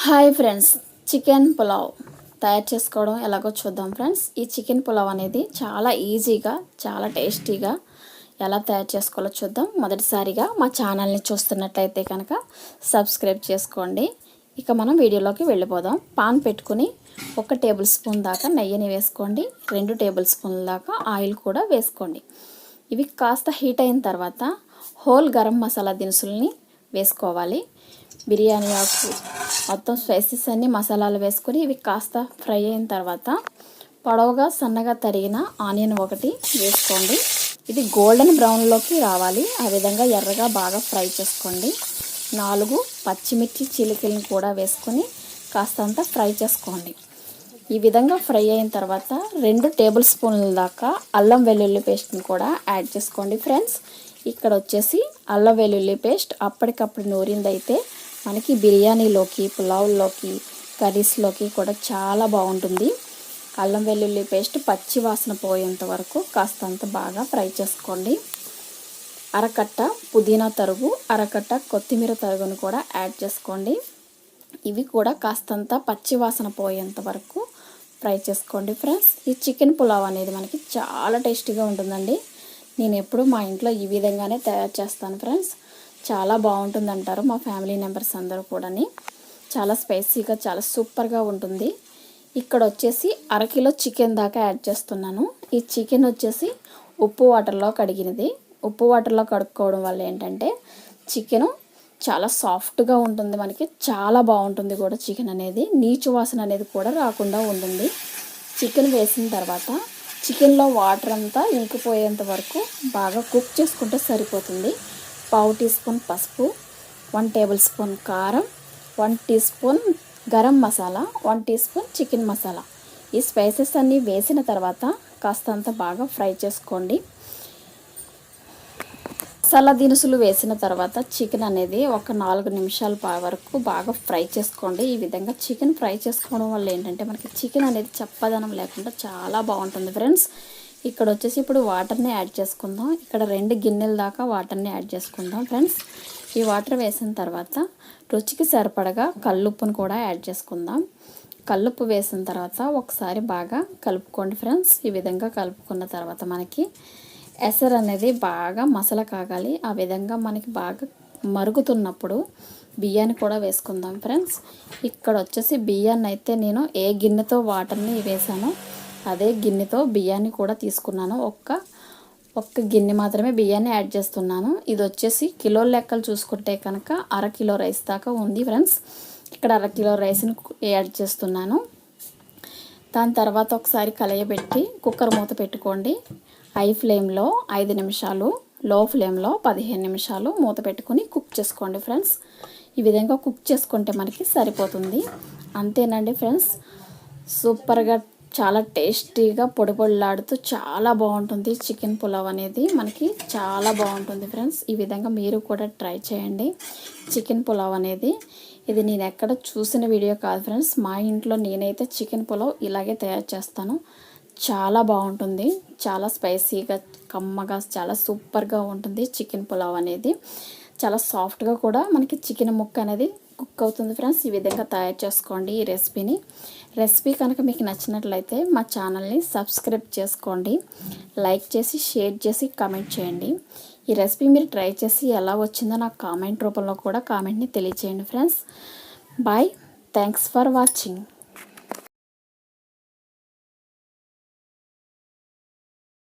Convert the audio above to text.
Hi friends, chicken pulao తయారు చేసుకోవడం ఎలాగో చూద్దాం ఫ్రెండ్స్. ఈ చికెన్ పులావ్ అనేది చాలా ఈజీగా, చాలా టేస్టీగా ఎలా తయారు చేసుకోవాలో చూద్దాం. మొదటిసారిగా మా ఛానల్ని చూస్తున్నట్లయితే కనుక సబ్స్క్రైబ్ చేసుకోండి. ఇక మనం వీడియోలోకి వెళ్ళిపోదాం. పాన్ పెట్టుకుని 1 టేబుల్ స్పూన్ దాకా నెయ్యిని వేసుకోండి. 2 టేబుల్ స్పూన్ల దాకా ఆయిల్ కూడా వేసుకోండి. ఇవి కాస్త హీట్ అయిన తర్వాత హోల్ గరం మసాలా దినుసుల్ని వేసుకోవాలి. బిర్యానీ ఆకు, మొత్తం స్పైసెస్ అన్ని మసాలాలు వేసుకొని ఇవి కాస్త ఫ్రై అయిన తర్వాత పొడవుగా సన్నగా తరిగిన ఆనియన్ ఒకటి వేసుకోండి. ఇది గోల్డెన్ బ్రౌన్లోకి రావాలి. ఆ విధంగా ఎర్రగా బాగా ఫ్రై చేసుకోండి. 4 పచ్చిమిర్చి చిలికలను కూడా వేసుకొని కాస్తంత ఫ్రై చేసుకోండి. ఈ విధంగా ఫ్రై అయిన తర్వాత 2 టేబుల్ స్పూన్ల దాకా అల్లం వెల్లుల్లి పేస్ట్ని కూడా యాడ్ చేసుకోండి ఫ్రెండ్స్. ఇక్కడ వచ్చేసి అల్లం వెల్లుల్లి పేస్ట్ అప్పటికప్పుడు నూరిందైతే మనకి బిర్యానీలోకి, పులావ్లోకి, కర్రీస్లోకి కూడా చాలా బాగుంటుంది. అల్లం వెల్లుల్లి పేస్ట్ పచ్చి వాసన పోయేంత వరకు కాస్తంత బాగా ఫ్రై చేసుకోండి. అరకట్ట పుదీనా తరుగు, అరకట్ట కొత్తిమీర తరుగును కూడా యాడ్ చేసుకోండి. ఇవి కూడా కాస్తంత పచ్చి వాసన పోయేంత వరకు ఫ్రై చేసుకోండి ఫ్రెండ్స్. ఈ చికెన్ పులావ్ అనేది మనకి చాలా టేస్టీగా ఉంటుందండి. నేను ఎప్పుడు మా ఇంట్లో ఈ విధంగానే తయారు చేస్తాను ఫ్రెండ్స్. చాలా బాగుంటుంది అంటారు మా ఫ్యామిలీ మెంబర్స్ అందరూ కూడాని. చాలా స్పైసీగా, చాలా సూపర్గా ఉంటుంది. ఇక్కడ వచ్చేసి 1 కిలో చికెన్ దాకా యాడ్ చేస్తున్నాను. ఈ చికెన్ వచ్చేసి ఉప్పు వాటర్లో కడిగినది. ఉప్పు వాటర్లో కడుక్కోవడం వల్ల ఏంటంటే చికెను చాలా సాఫ్ట్గా ఉంటుంది, మనకి చాలా బాగుంటుంది కూడా. చికెన్ అనేది నీచు వాసన అనేది కూడా రాకుండా ఉంటుంది. చికెన్ వేసిన తర్వాత చికెన్లో వాటర్ అంతా ఇంకిపోయేంత వరకు బాగా కుక్ చేసుకుంటే సరిపోతుంది. 1/2 టీ స్పూన్ పసుపు, 1 టేబుల్ స్పూన్ కారం, 1 teaspoon garam masala, 1 teaspoon chicken masala. ఈ స్పైసెస్ అన్నీ వేసిన తర్వాత కాస్తంత బాగా ఫ్రై చేసుకోండి. మసాలా దినుసులు వేసిన తర్వాత చికెన్ అనేది ఒక 4 నిమిషాల వరకు బాగా ఫ్రై చేసుకోండి. ఈ విధంగా చికెన్ ఫ్రై చేసుకోవడం వల్ల ఏంటంటే మనకి చికెన్ అనేది చప్పదనం లేకుండా చాలా బాగుంటుంది ఫ్రెండ్స్. ఇక్కడ వచ్చేసి ఇప్పుడు వాటర్ని యాడ్ చేసుకుందాం. ఇక్కడ 2 గిన్నెల దాకా వాటర్ని యాడ్ చేసుకుందాం ఫ్రెండ్స్. ఈ వాటర్ వేసిన తర్వాత రుచికి సరిపడగా కల్లుప్పును కూడా యాడ్ చేసుకుందాం. కల్లుప్పు వేసిన తర్వాత ఒకసారి బాగా కలుపుకోండి ఫ్రెండ్స్. ఈ విధంగా కలుపుకున్న తర్వాత మనకి ఎసరు అనేది బాగా మసల కాగాలి. ఆ విధంగా మనకి బాగా మరుగుతున్నప్పుడు బియ్యాన్ని కూడా వేసుకుందాం ఫ్రెండ్స్. ఇక్కడ వచ్చేసి బియ్యాన్ని అయితే నేను ఏ గిన్నెతో వాటర్ని వేసానో అదే గిన్నెతో బియ్యాన్ని కూడా తీసుకున్నాను. ఒక్క గిన్నె మాత్రమే బియ్యాన్ని యాడ్ చేస్తున్నాను. ఇది వచ్చేసి కిలో లెక్కలు చూసుకుంటే కనుక 1/2 కిలో రైస్ దాకా ఉంది ఫ్రెండ్స్. ఇక్కడ 1/2 కిలో రైస్ని యాడ్ చేస్తున్నాను. దాని తర్వాత ఒకసారి కలయబెట్టి కుక్కర్ మూత పెట్టుకోండి. హై ఫ్లేమ్లో 5 నిమిషాలు, లో ఫ్లేమ్లో 15 నిమిషాలు మూత పెట్టుకుని కుక్ చేసుకోండి ఫ్రెండ్స్. ఈ విధంగా కుక్ చేసుకుంటే మనకి సరిపోతుంది. అంతేనండి ఫ్రెండ్స్. సూపర్గా, చాలా టేస్టీగా, పొడి పొడిలాడుతూ చాలా బాగుంటుంది చికెన్ పులావ్ అనేది. మనకి చాలా బాగుంటుంది ఫ్రెండ్స్. ఈ విధంగా మీరు కూడా ట్రై చేయండి చికెన్ పులావ్ అనేది. ఇది నేను ఎక్కడ చూసిన వీడియో కాదు ఫ్రెండ్స్. మా ఇంట్లో నేనైతే చికెన్ పులావ్ ఇలాగే తయారు చేస్తాను. చాలా బాగుంటుంది, చాలా స్పైసీగా, కమ్మగా, చాలా సూపర్గా ఉంటుంది చికెన్ పులావ్ అనేది. చాలా సాఫ్ట్గా కూడా మనకి చికెన్ ముక్క అనేది కుక్ అవుతుంది ఫ్రెండ్స్. ఈ విధంగా తయారు చేసుకోండి ఈ రెసిపీని. రెసిపీ కనుక మీకు నచ్చినట్లయితే మా ఛానల్ని సబ్స్క్రైబ్ చేసుకోండి. లైక్ చేసి, షేర్ చేసి, కామెంట్ చేయండి. ఈ రెసిపీ మీరు ట్రై చేసి ఎలా వచ్చిందో నాకు కామెంట్ రూపంలో కూడా కామెంట్ని తెలియచేయండి friends. Bye, thanks for watching.